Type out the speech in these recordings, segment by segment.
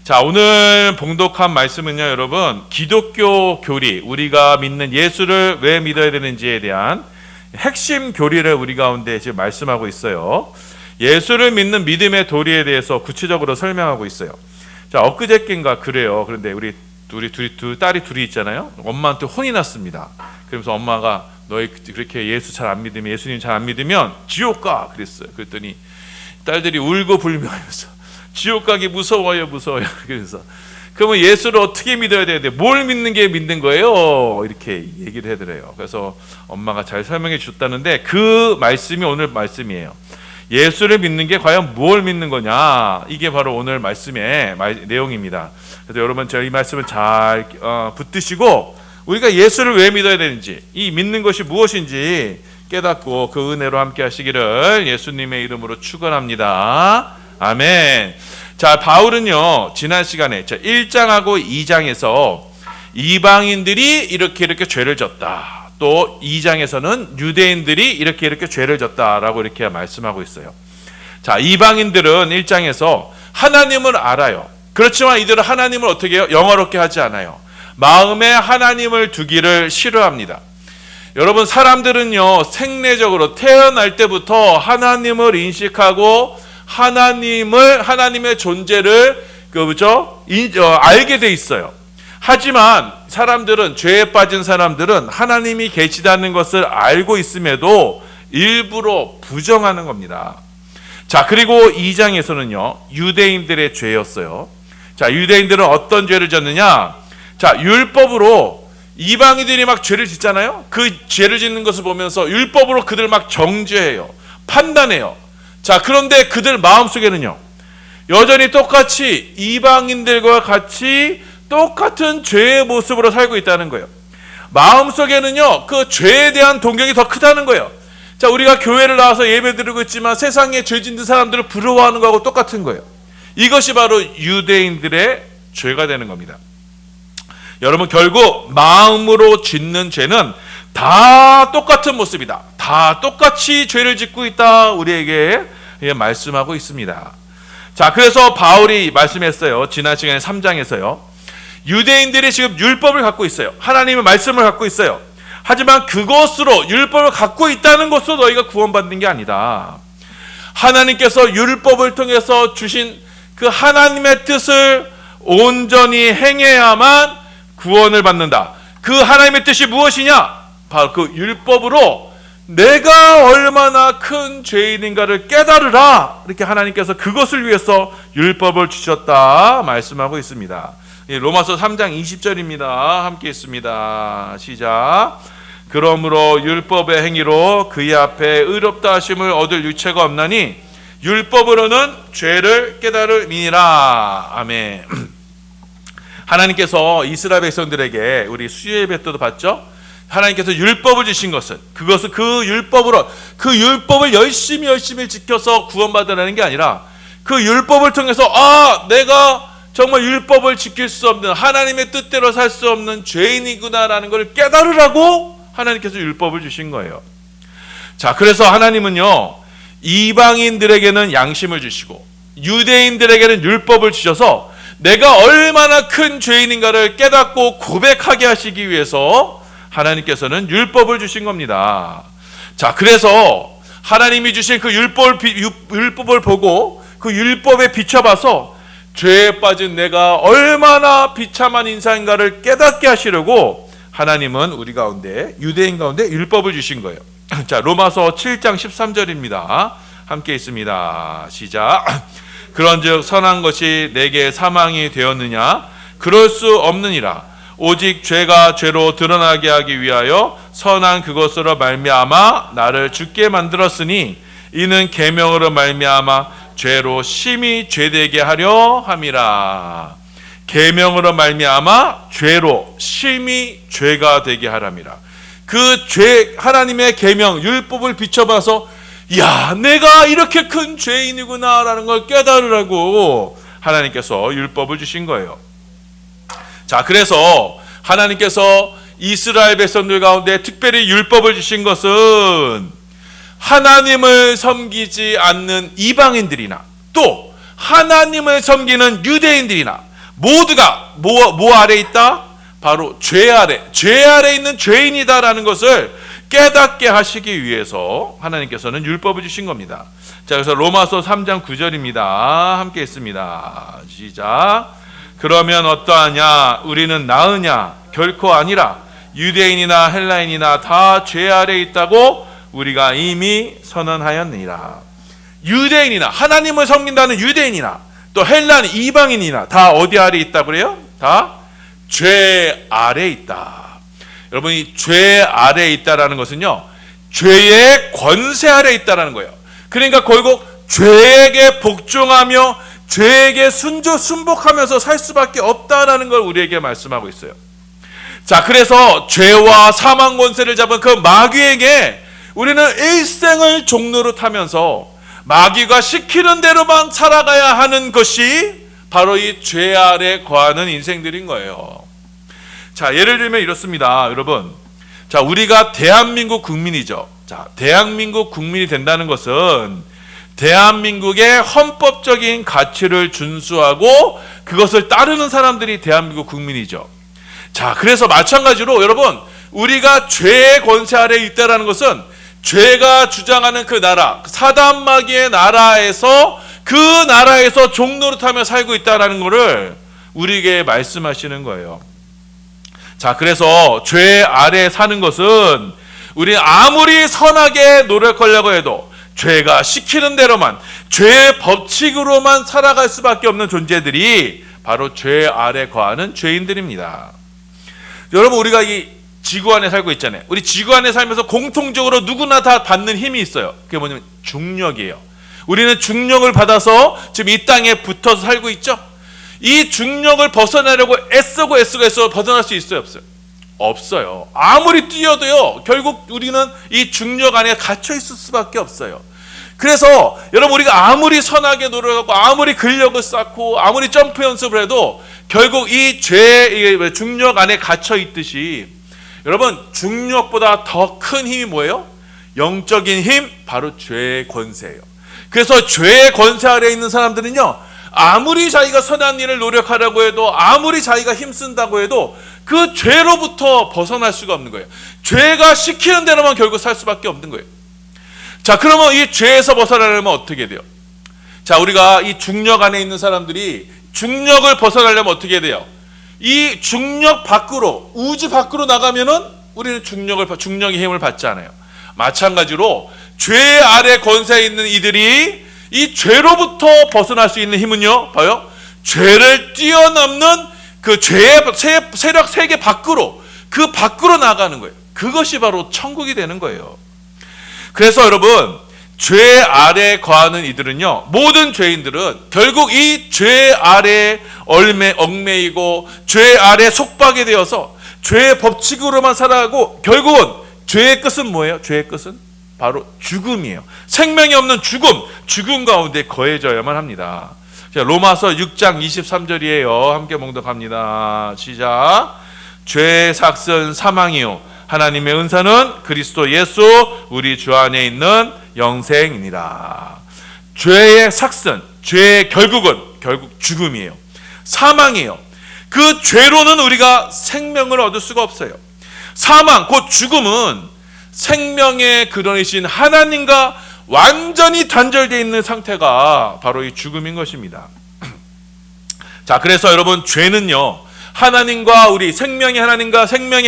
자, 오늘 봉독한 말씀은요, 여러분, 기독교 교리, 우리가 믿는 예수를 왜 믿어야 되는지에 대한 핵심 교리를 우리 가운데 지금 말씀하고 있어요. 예수를 믿는 믿음의 도리에 대해서 구체적으로 설명하고 있어요. 자, 엊그저께인가 그래요. 그런데 우리 딸이 둘이 있잖아요. 엄마한테 혼이 났습니다. 그러면서 엄마가 너희 그렇게 예수 잘 안 믿으면, 예수님 잘 안 믿으면 지옥 가 그랬어요. 그랬더니 딸들이 울고 불면하면서 지옥 가기 무서워요. 그래서 그러면 예수를 어떻게 믿어야 되는데 뭘 믿는 게 믿는 거예요? 이렇게 얘기를 해드려요. 그래서 엄마가 잘 설명해 줬다는데 그 말씀이 오늘 말씀이에요. 예수를 믿는 게 과연 뭘 믿는 거냐? 이게 바로 오늘 말씀의 내용입니다. 그래서 여러분 이 말씀을 잘 붙드시고 우리가 예수를 왜 믿어야 되는지, 이 믿는 것이 무엇인지 깨닫고 그 은혜로 함께 하시기를 예수님의 이름으로 축원합니다. 아멘. 자, 바울은요, 지난 시간에 1장하고 2장에서 이방인들이 이렇게 죄를 졌다. 또 2장에서는 유대인들이 이렇게 죄를 졌다라고 이렇게 말씀하고 있어요. 자, 이방인들은 1장에서 하나님을 알아요. 그렇지만 이들은 하나님을 어떻게 해요? 영화롭게 하지 않아요. 마음에 하나님을 두기를 싫어합니다. 여러분, 사람들은요, 생내적으로 태어날 때부터 하나님을 인식하고 하나님의 존재를 알게 돼 있어요. 하지만 사람들은, 죄에 빠진 사람들은 하나님이 계시다는 것을 알고 있음에도 일부러 부정하는 겁니다. 자, 그리고 2장에서는요, 유대인들의 죄였어요. 자, 유대인들은 어떤 죄를 졌느냐? 자, 율법으로 이방인들이 막 죄를 짓잖아요. 그 죄를 짓는 것을 보면서 율법으로 그들 막 정죄해요. 판단해요. 자, 그런데 그들 마음속에는요, 여전히 똑같이 이방인들과 같이 똑같은 죄의 모습으로 살고 있다는 거예요. 마음속에는요, 그 죄에 대한 동경이 더 크다는 거예요. 자, 우리가 교회를 나와서 예배 드리고 있지만 세상에 죄 짓는 사람들을 부러워하는 거하고 똑같은 거예요. 이것이 바로 유대인들의 죄가 되는 겁니다. 여러분, 결국 마음으로 짓는 죄는 다 똑같은 모습이다. 다 똑같이 죄를 짓고 있다. 우리에게 말씀하고 있습니다. 자, 그래서 바울이 말씀했어요. 지난 시간에 3장에서요. 유대인들이 지금 율법을 갖고 있어요. 하나님의 말씀을 갖고 있어요. 하지만 그것으로, 율법을 갖고 있다는 것으로 너희가 구원받는 게 아니다. 하나님께서 율법을 통해서 주신 그 하나님의 뜻을 온전히 행해야만 구원을 받는다. 그 하나님의 뜻이 무엇이냐? 바로 그 율법으로 내가 얼마나 큰 죄인인가를 깨달으라. 이렇게 하나님께서 그것을 위해서 율법을 주셨다 말씀하고 있습니다. 로마서 3장 20절입니다. 함께 있습니다. 시작. 그러므로 율법의 행위로 그의 앞에 의롭다 하심을 얻을 유체가 없나니 율법으로는 죄를 깨달음이니라. 아멘. 하나님께서 이스라엘 백성들에게, 우리 수요예배 때도 봤죠? 하나님께서 율법을 주신 것은, 그것은 그 율법을 열심히 지켜서 구원받으라는 게 아니라 그 율법을 통해서 내가 정말 율법을 지킬 수 없는, 하나님의 뜻대로 살 수 없는 죄인이구나라는 걸 깨달으라고 하나님께서 율법을 주신 거예요. 자, 그래서 하나님은요, 이방인들에게는 양심을 주시고 유대인들에게는 율법을 주셔서 내가 얼마나 큰 죄인인가를 깨닫고 고백하게 하시기 위해서 하나님께서는 율법을 주신 겁니다. 자, 그래서 하나님이 주신 그 율법을 보고 그 율법에 비춰봐서 죄에 빠진 내가 얼마나 비참한 인생인가를 깨닫게 하시려고 하나님은 우리 가운데, 유대인 가운데 율법을 주신 거예요. 자, 로마서 7장 13절입니다. 함께 있습니다. 시작. 그런즉 선한 것이 내게 사망이 되었느냐? 그럴 수 없느니라. 오직 죄가 죄로 드러나게 하기 위하여 선한 그것으로 말미암아 나를 죽게 만들었으니 이는 계명으로 말미암아 죄로 심히 죄되게 하려 함이라. 계명으로 말미암아 죄로 심히 죄가 되게 하람이라. 그 죄, 하나님의 계명, 율법을 비춰봐서 야, 내가 이렇게 큰 죄인이구나라는 걸 깨달으라고 하나님께서 율법을 주신 거예요. 자, 그래서 하나님께서 이스라엘 백성들 가운데 특별히 율법을 주신 것은 하나님을 섬기지 않는 이방인들이나 또 하나님을 섬기는 유대인들이나 모두가 뭐 아래 있다? 바로 죄 아래 있는 죄인이다라는 것을 깨닫게 하시기 위해서 하나님께서는 율법을 주신 겁니다. 자, 그래서 로마서 3장 9절입니다. 함께 있습니다. 시작. 그러면 어떠하냐? 우리는 나으냐? 결코 아니라 유대인이나 헬라인이나 다 죄 아래 있다고 우리가 이미 선언하였느니라. 유대인이나 하나님을 섬긴다는 유대인이나 또 헬라인 이방인이나 다 어디 아래 있다 그래요? 다 죄 아래 있다. 여러분, 이 죄 아래 있다라는 것은요, 죄의 권세 아래 있다라는 거예요. 그러니까 결국 죄에게 복종하며 죄에게 순복하면서 살 수밖에 없다라는 걸 우리에게 말씀하고 있어요. 자, 그래서 죄와 사망 권세를 잡은 그 마귀에게 우리는 일생을 종로로 타면서 마귀가 시키는 대로만 살아가야 하는 것이 바로 이 죄 아래 거하는 인생들인 거예요. 자, 예를 들면 이렇습니다. 여러분, 자, 우리가 대한민국 국민이죠. 자, 대한민국 국민이 된다는 것은 대한민국의 헌법적인 가치를 준수하고 그것을 따르는 사람들이 대한민국 국민이죠. 자, 그래서 마찬가지로 여러분, 우리가 죄의 권세 아래에 있다는 것은 죄가 주장하는 그 나라, 사단 마귀의 나라에서 그 나라에서 종노릇하며 살고 있다는 것을 우리에게 말씀하시는 거예요. 자, 그래서 죄 아래 사는 것은 우리 아무리 선하게 노력하려고 해도 죄가 시키는 대로만, 죄의 법칙으로만 살아갈 수밖에 없는 존재들이 바로 죄 아래 거하는 죄인들입니다. 여러분, 우리가 이 지구 안에 살고 있잖아요. 우리 지구 안에 살면서 공통적으로 누구나 다 받는 힘이 있어요. 그게 뭐냐면 중력이에요. 우리는 중력을 받아서 지금 이 땅에 붙어서 살고 있죠. 이 중력을 벗어나려고 애쓰고 벗어날 수 있어요, 없어요? 없어요. 아무리 뛰어도요, 결국 우리는 이 중력 안에 갇혀 있을 수밖에 없어요. 그래서 여러분, 우리가 아무리 선하게 노력하고 아무리 근력을 쌓고 아무리 점프 연습을 해도 결국 이 중력 안에 갇혀 있듯이, 여러분, 중력보다 더 큰 힘이 뭐예요? 영적인 힘, 바로 죄의 권세예요. 그래서 죄의 권세 아래에 있는 사람들은요, 아무리 자기가 선한 일을 노력하려고 해도, 아무리 자기가 힘쓴다고 해도 그 죄로부터 벗어날 수가 없는 거예요. 죄가 시키는 대로만 결국 살 수밖에 없는 거예요. 자, 그러면 이 죄에서 벗어나려면 어떻게 돼요? 자, 우리가 이 중력 안에 있는 사람들이 중력을 벗어나려면 어떻게 돼요? 이 중력 밖으로, 우주 밖으로 나가면은 우리는 중력의 힘을 받지 않아요. 마찬가지로 죄 아래 권세에 있는 이들이 이 죄로부터 벗어날 수 있는 힘은요, 봐요, 죄를 뛰어넘는 그 죄의 세력 세계 밖으로, 그 밖으로 나가는 거예요. 그것이 바로 천국이 되는 거예요. 그래서 여러분, 죄 아래 거하는 이들은요, 모든 죄인들은 결국 이 죄 아래 얽매이고 죄 아래 속박이 되어서 죄의 법칙으로만 살아가고, 결국은 죄의 끝은 뭐예요? 죄의 끝은 바로 죽음이에요. 생명이 없는 죽음 가운데 거해져야만 합니다. 자, 로마서 6장 23절이에요. 함께 봉독합니다. 시작. 죄의 삭은 사망이요, 하나님의 은사는 그리스도 예수 우리 주 안에 있는 영생이니라. 죄의 삭은, 죄의 결국 죽음이에요. 사망이에요. 그 죄로는 우리가 생명을 얻을 수가 없어요. 사망, 곧 죽음은 생명의 근원이신 하나님과 완전히 단절되어 있는 상태가 바로 이 죽음인 것입니다. 자, 그래서 여러분, 죄는요, 하나님과 생명의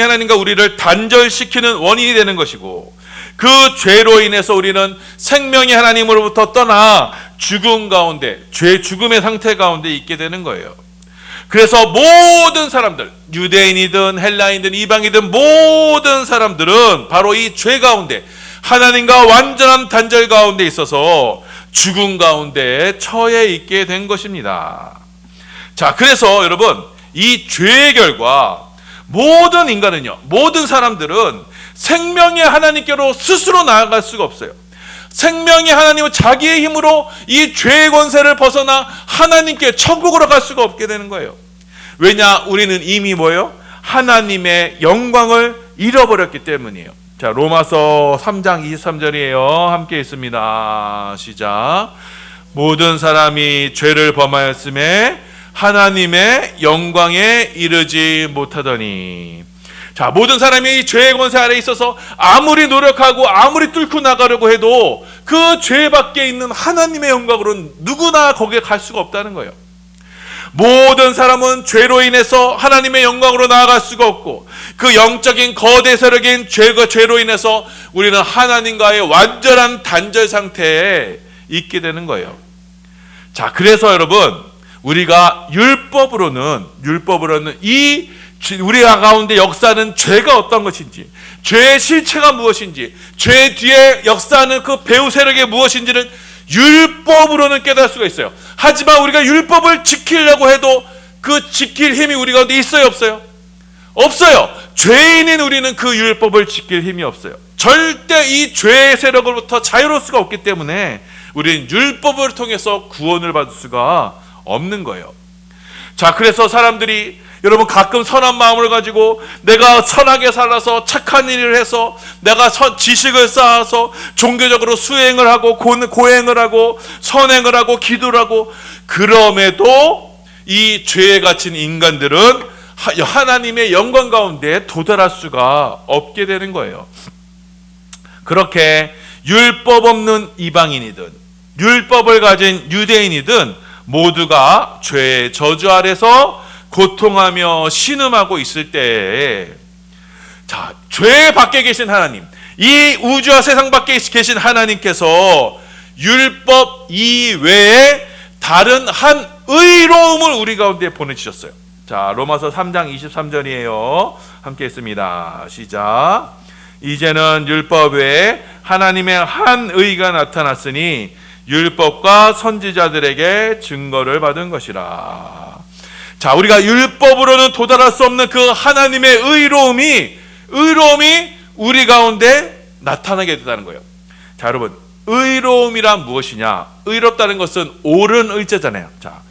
하나님과 우리를 단절시키는 원인이 되는 것이고, 그 죄로 인해서 우리는 생명의 하나님으로부터 떠나 죽음 가운데, 죽음의 상태 가운데 있게 되는 거예요. 그래서 모든 사람들, 유대인이든 헬라인이든 이방이든 모든 사람들은 바로 이 죄 가운데, 하나님과 완전한 단절 가운데 있어서 죽음 가운데 처해 있게 된 것입니다. 자, 그래서 여러분, 이 죄의 결과 모든 인간은요, 모든 사람들은 생명의 하나님께로 스스로 나아갈 수가 없어요. 생명의 하나님은 자기의 힘으로 이 죄의 권세를 벗어나 하나님께 천국으로 갈 수가 없게 되는 거예요. 왜냐? 우리는 이미 뭐예요? 하나님의 영광을 잃어버렸기 때문이에요. 자, 로마서 3장 23절이에요. 함께 있습니다. 시작. 모든 사람이 죄를 범하였음에 하나님의 영광에 이르지 못하더니. 자, 모든 사람이 이 죄의 권세 아래에 있어서 아무리 노력하고 아무리 뚫고 나가려고 해도 그 죄 밖에 있는 하나님의 영광으로는 누구나 거기에 갈 수가 없다는 거예요. 모든 사람은 죄로 인해서 하나님의 영광으로 나아갈 수가 없고, 그 영적인 거대 세력인 죄로 인해서 우리는 하나님과의 완전한 단절 상태에 있게 되는 거예요. 자, 그래서 여러분, 우리가 율법으로는 이 우리 가운데 역사하는 죄가 어떤 것인지, 죄의 실체가 무엇인지, 죄 뒤에 역사하는 그 배후 세력이 무엇인지는 율법으로는 깨달을 수가 있어요. 하지만 우리가 율법을 지키려고 해도 그 지킬 힘이 우리 가운데 있어요, 없어요? 없어요. 죄인인 우리는 그 율법을 지킬 힘이 없어요. 절대 이 죄의 세력으로부터 자유로울 수가 없기 때문에 우리는 율법을 통해서 구원을 받을 수가 없는 거예요. 자, 그래서 사람들이, 여러분, 가끔 선한 마음을 가지고 내가 선하게 살아서 착한 일을 해서 내가 지식을 쌓아서 종교적으로 수행을 하고 고행을 하고 선행을 하고 기도를 하고, 그럼에도 이 죄에 갇힌 인간들은 하나님의 영광 가운데 도달할 수가 없게 되는 거예요. 그렇게 율법 없는 이방인이든 율법을 가진 유대인이든 모두가 죄의 저주 아래서 고통하며 신음하고 있을 때에, 자, 죄 밖에 계신 하나님, 이 우주와 세상 밖에 계신 하나님께서 율법 이외에 다른 한 의로움을 우리 가운데 보내주셨어요. 자, 로마서 3장 23절이에요. 함께 했습니다. 시작. 이제는 율법 외에 하나님의 한 의가 나타났으니 율법과 선지자들에게 증거를 받은 것이라. 자, 우리가 율법으로는 도달할 수 없는 그 하나님의 의로움이 우리 가운데 나타나게 된다는 거예요. 자, 여러분, 의로움이란 무엇이냐? 의롭다는 것은 옳은 의자잖아요. 자,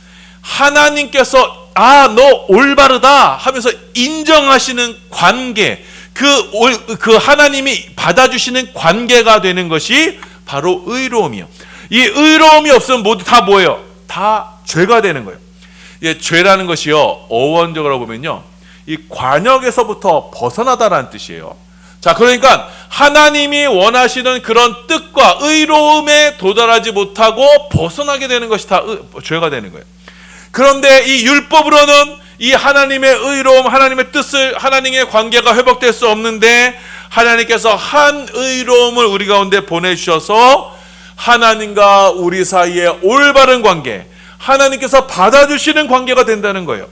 하나님께서 너 올바르다 하면서 인정하시는 관계, 그 하나님이 받아주시는 관계가 되는 것이 바로 의로움이요. 이 의로움이 없으면 모두 다 뭐예요? 다 죄가 되는 거예요. 죄라는 것이요, 어원적으로 보면요, 이 관역에서부터 벗어나다라는 뜻이에요. 자, 그러니까 하나님이 원하시는 그런 뜻과 의로움에 도달하지 못하고 벗어나게 되는 것이 다 죄가 되는 거예요. 그런데 이 율법으로는 이 하나님의 의로움, 하나님의 뜻을, 하나님의 관계가 회복될 수 없는데, 하나님께서 한 의로움을 우리 가운데 보내주셔서 하나님과 우리 사이에 올바른 관계, 하나님께서 받아주시는 관계가 된다는 거예요.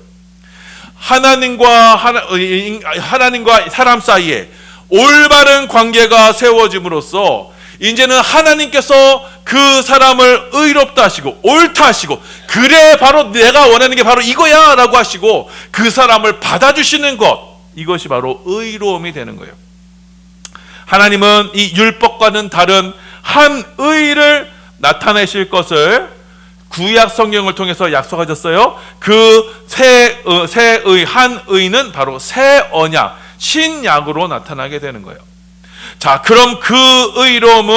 하나님과 사람 사이에 올바른 관계가 세워짐으로써 이제는 하나님께서 그 사람을 의롭다 하시고 옳다 하시고, 그래 바로 내가 원하는 게 바로 이거야 라고 하시고 그 사람을 받아주시는 것, 이것이 바로 의로움이 되는 거예요. 하나님은 이 율법과는 다른 한 의를 나타내실 것을 구약 성경을 통해서 약속하셨어요. 그 한 의는 바로 새 언약, 신약으로 나타나게 되는 거예요. 자, 그럼 그 의로움은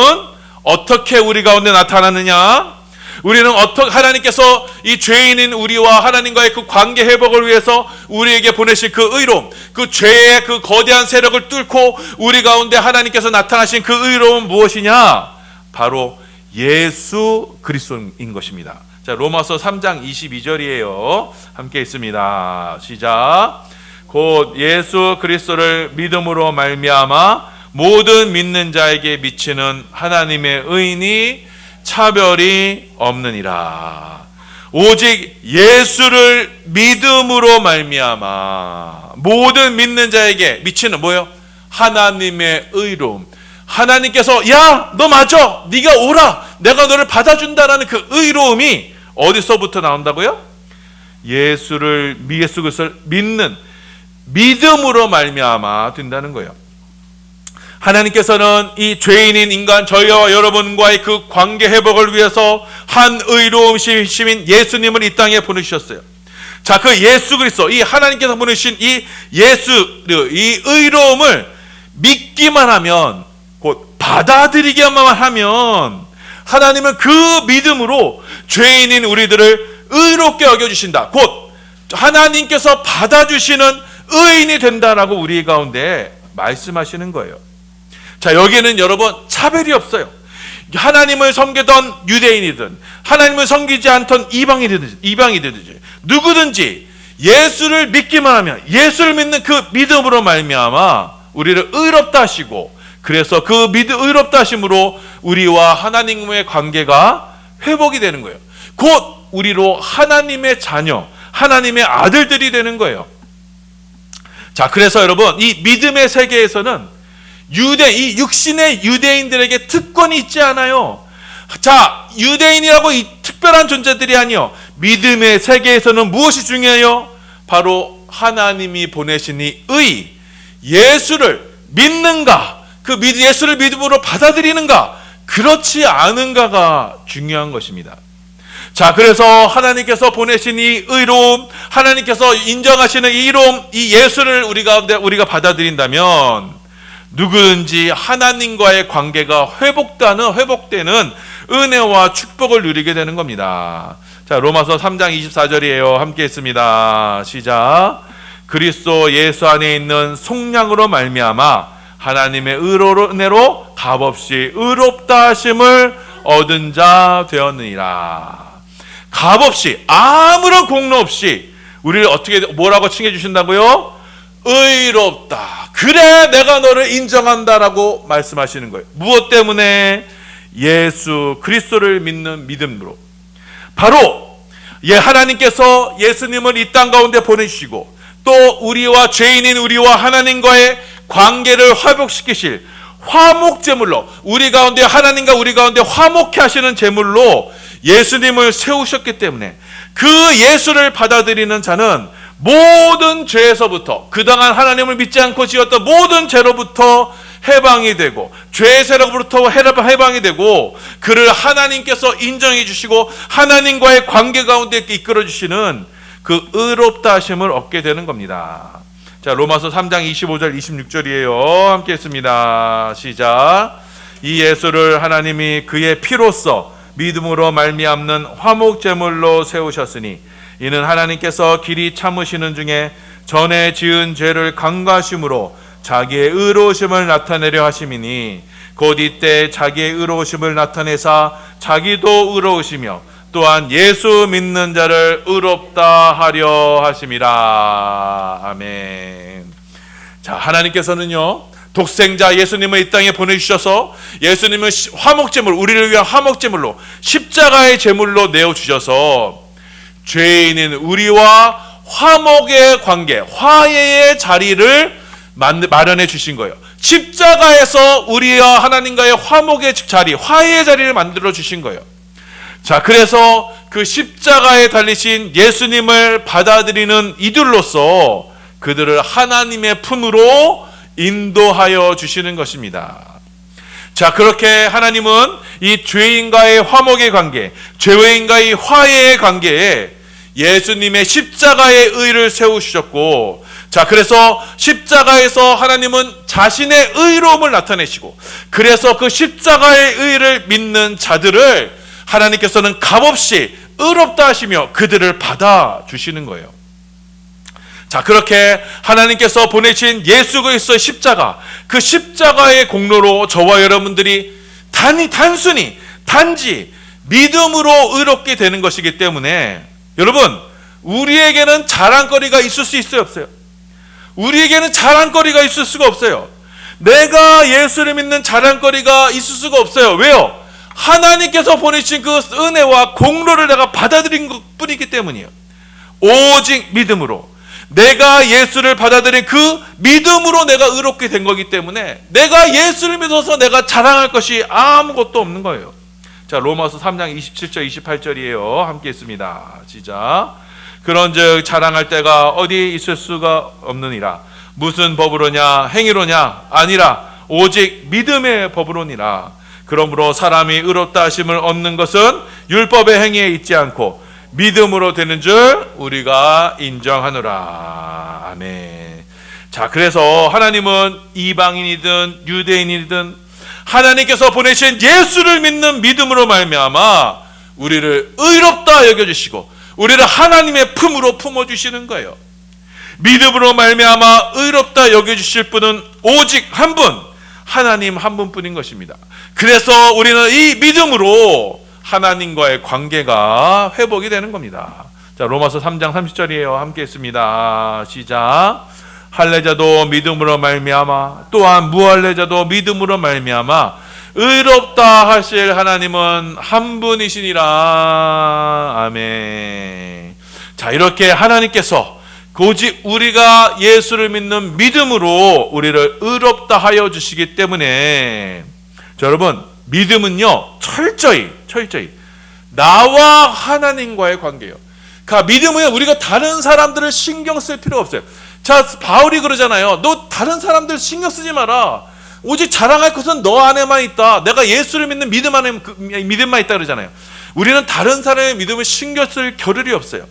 어떻게 우리 가운데 나타나느냐? 우리는 하나님께서 이 죄인인 우리와 하나님과의 그 관계 회복을 위해서 우리에게 보내실 그 의로움, 그 죄의 그 거대한 세력을 뚫고 우리 가운데 하나님께서 나타나신 그 의로움은 무엇이냐? 바로 예수 그리스도인 것입니다. 자, 로마서 3장 22절이에요. 함께 있습니다. 시작. 곧 예수 그리스도를 믿음으로 말미암아 모든 믿는 자에게 미치는 하나님의 의인이 차별이 없느니라. 오직 예수를 믿음으로 말미암아 모든 믿는 자에게 미치는 뭐예요? 하나님의 의로움. 하나님께서 야, 너 맞아, 네가 오라, 내가 너를 받아준다라는 그 의로움이 어디서부터 나온다고요? 예수 그리스도를 믿는 믿음으로 말미암아 된다는 거예요. 하나님께서는 이 죄인인 인간 저희와 여러분과의 그 관계 회복을 위해서 한 의로우심인 예수님을 이 땅에 보내주셨어요. 자, 그 예수 그리스도, 이 하나님께서 보내주신 이 이 의로움을 믿기만 하면, 곧 받아들이기만 하면 하나님은 그 믿음으로 죄인인 우리들을 의롭게 여겨주신다. 곧 하나님께서 받아주시는 의인이 된다라고 우리 가운데 말씀하시는 거예요. 자, 여기에는 여러분 차별이 없어요. 하나님을 섬기던 유대인이든 하나님을 섬기지 않던 이방이든지 누구든지 예수를 믿기만 하면, 예수를 믿는 그 믿음으로 말미암아 우리를 의롭다 하시고, 그래서 그 의롭다 하심으로 우리와 하나님의 관계가 회복이 되는 거예요. 곧 우리로 하나님의 자녀, 하나님의 아들들이 되는 거예요. 자, 그래서 여러분, 이 믿음의 세계에서는 이 육신의 유대인들에게 특권이 있지 않아요. 자, 유대인이라고 이 특별한 존재들이 아니요. 믿음의 세계에서는 무엇이 중요해요? 바로 하나님이 보내신 이 의, 예수를 믿는가, 그 예수를 믿음으로 받아들이는가, 그렇지 않은가가 중요한 것입니다. 자, 그래서 하나님께서 보내신 이 의로움, 하나님께서 인정하시는 이 의로움, 이 예수를 우리가 받아들인다면 누구든지 하나님과의 관계가 회복되는 은혜와 축복을 누리게 되는 겁니다. 자, 로마서 3장 24절이에요. 함께 했습니다. 시작. 그리스도 예수 안에 있는 속량으로 말미암아 하나님의 은혜로 값없이 의롭다 하심을 얻은 자 되었느니라. 값없이, 아무런 공로 없이 우리를 뭐라고 칭해 주신다고요? 의롭다. 그래, 내가 너를 인정한다라고 말씀하시는 거예요. 무엇 때문에? 예수 그리스도를 믿는 믿음으로. 바로 하나님께서 예수님을 이 땅 가운데 보내주시고, 또 우리와 죄인인 우리와 하나님과의 관계를 회복시키실 화목제물로, 우리 가운데 하나님과 우리 가운데 화목케 하시는 제물로 예수님을 세우셨기 때문에, 그 예수를 받아들이는 자는 모든 죄에서부터, 그동안 하나님을 믿지 않고 지었던 모든 죄로부터 해방이 되고, 죄의 세력으로부터 해방이 되고, 그를 하나님께서 인정해 주시고 하나님과의 관계 가운데 이끌어 주시는 그 의롭다 하심을 얻게 되는 겁니다. 자, 로마서 3장 25절 26절이에요. 함께 했습니다. 시작. 이 예수를 하나님이 그의 피로써 믿음으로 말미암는 화목제물로 세우셨으니, 이는 하나님께서 길이 참으시는 중에 전에 지은 죄를 강구하심으로 자기의 의로우심을 나타내려 하심이니, 곧 이때 자기의 의로우심을 나타내사 자기도 의로우시며 또한 예수 믿는 자를 의롭다 하려 하심이라. 아멘. 자, 하나님께서는요, 독생자 예수님을 이 땅에 보내주셔서 예수님을 화목제물, 우리를 위한 화목제물로, 십자가의 제물로 내어주셔서 죄인인 우리와 화목의 관계, 화해의 자리를 마련해 주신 거예요. 십자가에서 우리와 하나님과의 화목의 자리, 화해의 자리를 만들어 주신 거예요. 자, 그래서 그 십자가에 달리신 예수님을 받아들이는 이들로서 그들을 하나님의 품으로 인도하여 주시는 것입니다. 자, 그렇게 하나님은 이 죄인과의 화목의 관계, 죄인과의 화해의 관계에 예수님의 십자가의 의를 세우셨고, 자, 그래서 십자가에서 하나님은 자신의 의로움을 나타내시고, 그래서 그 십자가의 의를 믿는 자들을 하나님께서는 값없이 의롭다 하시며 그들을 받아 주시는 거예요. 자, 그렇게 하나님께서 보내신 예수 그리스도의 십자가, 그 십자가의 공로로 저와 여러분들이 단지 믿음으로 의롭게 되는 것이기 때문에, 여러분, 우리에게는 자랑거리가 있을 수 있어요, 없어요? 우리에게는 자랑거리가 있을 수가 없어요. 내가 예수를 믿는 자랑거리가 있을 수가 없어요. 왜요? 하나님께서 보내신 그 은혜와 공로를 내가 받아들인 것 뿐이기 때문이에요. 오직 믿음으로, 내가 예수를 받아들인 그 믿음으로 내가 의롭게 된 거기 때문에, 내가 예수를 믿어서 내가 자랑할 것이 아무것도 없는 거예요. 자, 로마서 3장 27절 28절이에요. 함께 있습니다. 시작. 그런즉 자랑할 때가 어디 있을 수가 없느니라. 무슨 법으로냐? 행위로냐? 아니라 오직 믿음의 법으로니라. 그러므로 사람이 의롭다 하심을 얻는 것은 율법의 행위에 있지 않고 믿음으로 되는 줄 우리가 인정하노라. 아멘. 자, 그래서 하나님은 이방인이든 유대인이든 하나님께서 보내신 예수를 믿는 믿음으로 말미암아 우리를 의롭다 여겨주시고, 우리를 하나님의 품으로 품어주시는 거예요. 믿음으로 말미암아 의롭다 여겨주실 분은 오직 한 분, 하나님 한 분뿐인 것입니다. 그래서 우리는 이 믿음으로 하나님과의 관계가 회복이 되는 겁니다. 자, 로마서 3장 30절이에요. 함께 했습니다. 시작. 할례자도 믿음으로 말미암아 또한 무할례자도 믿음으로 말미암아 의롭다 하실 하나님은 한 분이시니라. 아멘. 자, 이렇게 하나님께서 오직 우리가 예수를 믿는 믿음으로 우리를 의롭다 하여 주시기 때문에, 자, 여러분, 믿음은요 철저히 나와 하나님과의 관계예요. 그러니까 믿음은 우리가 다른 사람들을 신경 쓸 필요가 없어요. 자, 바울이 그러잖아요. 너 다른 사람들 신경 쓰지 마라. 오직 자랑할 것은 너 안에만 있다. 내가 예수를 믿는 믿음 안에 믿음만 있다 그러잖아요. 우리는 다른 사람의 믿음을 신경 쓸 겨를이 없어요.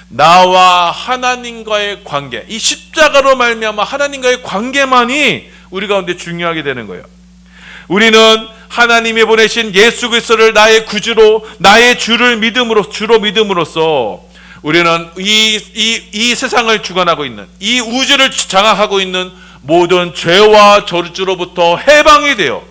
나와 하나님과의 관계, 이 십자가로 말미암아 하나님과의 관계만이 우리 가운데 중요하게 되는 거예요. 우리는 하나님이 보내신 예수 그리스도를 나의 구주로, 나의 주로 믿음으로써 우리는 이 세상을 주관하고 있는, 이 우주를 장악하고 있는 모든 죄와 저주로부터 해방이 되어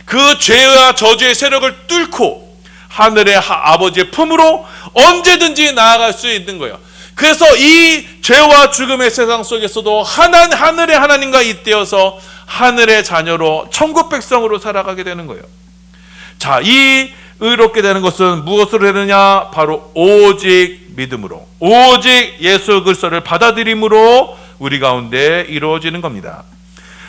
그 죄와 저주의 세력을 뚫고 하늘의 아버지의 품으로 언제든지 나아갈 수 있는 거예요. 그래서 이 죄와 죽음의 세상 속에서도 하늘의 하나님과 잇대어서 하늘의 자녀로 천국 백성으로 살아가게 되는 거예요. 자, 이 의롭게 되는 것은 무엇으로 되느냐? 바로 오직 믿음으로, 오직 예수 그리스도를 받아들임으로 우리 가운데 이루어지는 겁니다.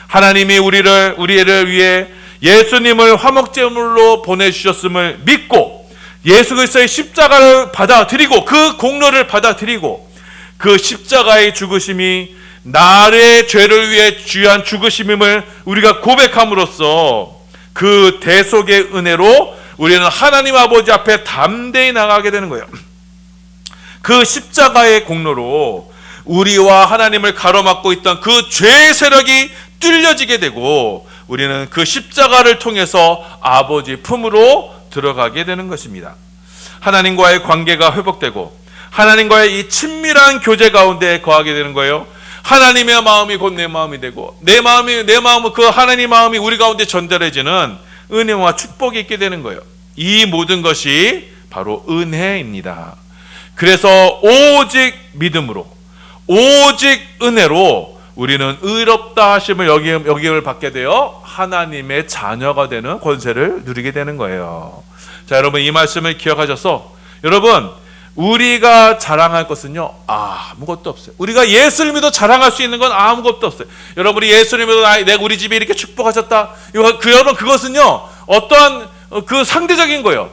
하나님이 우리를 위해 예수님을 화목제물로 보내주셨음을 믿고 예수 그리스도의 십자가를 받아들이고 그 공로를 받아들이고 그 십자가의 죽으심이 나의 죄를 위해 귀한 죽으심임을 우리가 고백함으로써 그 대속의 은혜로 우리는 하나님 아버지 앞에 담대히 나가게 되는 거예요. 그 십자가의 공로로 우리와 하나님을 가로막고 있던 그 죄의 세력이 뚫려지게 되고 우리는 그 십자가를 통해서 아버지 품으로 들어가게 되는 것입니다. 하나님과의 관계가 회복되고 하나님과의 이 친밀한 교제 가운데 거하게 되는 거예요. 하나님의 마음이 곧 내 마음이 되고 내 마음은 그 하나님 마음이 우리 가운데 전달해지는 은혜와 축복이 있게 되는 거예요. 이 모든 것이 바로 은혜입니다. 그래서 오직 믿음으로, 오직 은혜로 우리는 의롭다 하심을 여김을 받게 되어 하나님의 자녀가 되는 권세를 누리게 되는 거예요. 자, 여러분, 이 말씀을 기억하셔서 여러분, 우리가 자랑할 것은요 아무것도 없어요. 우리가 예수를 믿어 자랑할 수 있는 건 아무것도 없어요. 여러분이 예수를 믿어 내가 우리 집에 이렇게 축복하셨다, 여러분, 그것은요 어떠한 그 상대적인 거예요.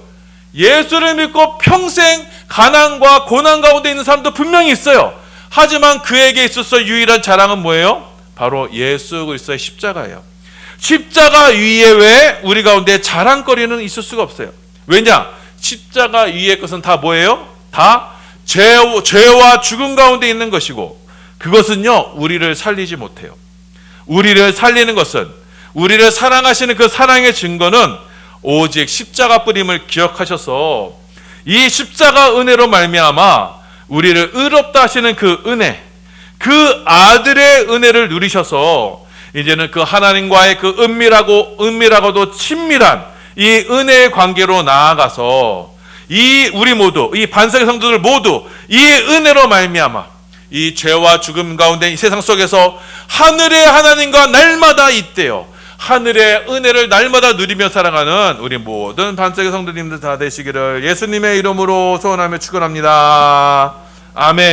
예수를 믿고 평생 가난과 고난 가운데 있는 사람도 분명히 있어요. 하지만 그에게 있어서 유일한 자랑은 뭐예요? 바로 예수 그리스도의 십자가예요. 십자가 위에 왜 우리 가운데 자랑거리는 있을 수가 없어요. 왜냐? 십자가 위의 것은 다 뭐예요? 다 죄와 죽음 가운데 있는 것이고 그것은요 우리를 살리지 못해요. 우리를 살리는 것은, 우리를 사랑하시는 그 사랑의 증거는 오직 십자가 뿌림을 기억하셔서 이 십자가 은혜로 말미암아 우리를 의롭다 하시는 그 은혜, 그 아들의 은혜를 누리셔서 이제는 그 하나님과의 그 은밀하고도 친밀한 이 은혜의 관계로 나아가서 이 우리 모두, 이 반석의 성도들 모두 이 은혜로 말미암아 이 죄와 죽음 가운데 이 세상 속에서 하늘의 하나님과 날마다 잇대어 하늘의 은혜를 날마다 누리며 살아가는 우리 모든 반석의 성도님들 다 되시기를 예수님의 이름으로 소원하며 축원합니다. 아멘.